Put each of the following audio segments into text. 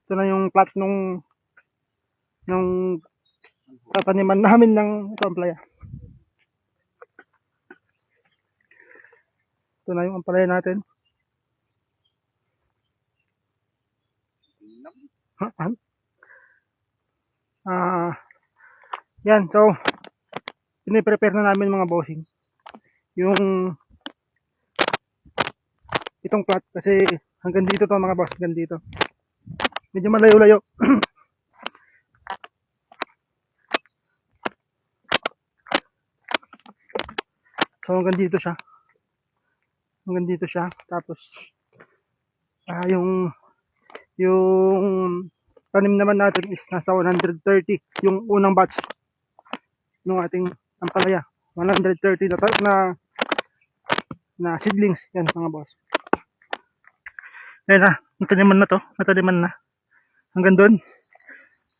Ito na yung plot nung tataniman namin ng ito ampalaya. Ito na yung ampalaya natin. Yan, so piniprepare na namin mga bossing yung itong plot kasi hanggang dito to mga boss, hanggang dito medyo malayo-layo. So hanggang dito siya tapos yung tanim naman natin is nasa 130 yung unang batch ng ating ampalaya, 130 na seedlings yan mga boss. Ayan na, nataniman na hanggang doon.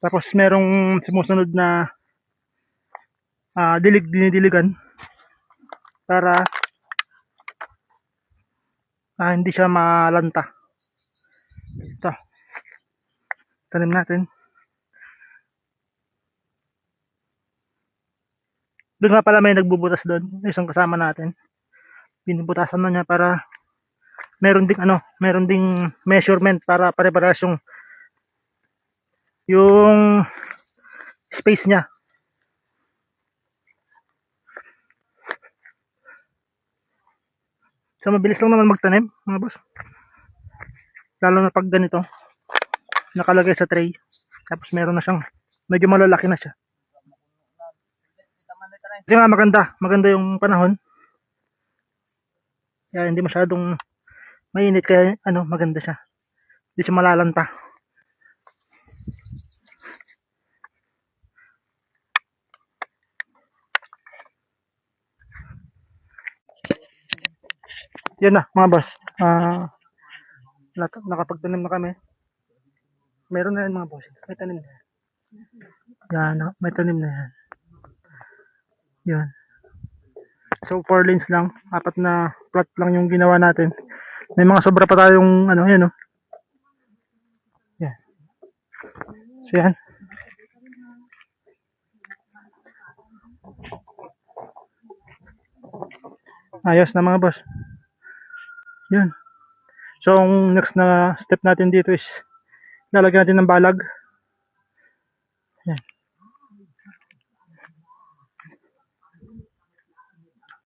Tapos merong sumusunod na dinidiligan para hindi siya malanta. Ito, tanim natin. Doon nga pala may nagbubutas doon, isang kasama natin. Binubutasan na niya para meron ding measurement para pare-parehas yung space niya. So mabilis lang naman magtanim mga boss. Lalo na pag ganito nakalagay sa tray. Tapos meron na siyang medyo malalaki na siya. Kasi nga maganda yung panahon. Kaya hindi masyadong mainit kaya maganda siya. Hindi siya malalanta. Yan na mga boss. Nakapagtanim na kami. Meron na yan mga boss. May tanim na yan. Yan, may tanim na yan. Yan. So 4 lanes lang, 4 na plot lang yung ginawa natin. May mga sobra pa tayong yan Yan. So yan. Ayos na mga boss. Yan. So ang next na step natin dito is lalagyan natin ng balag. Yan.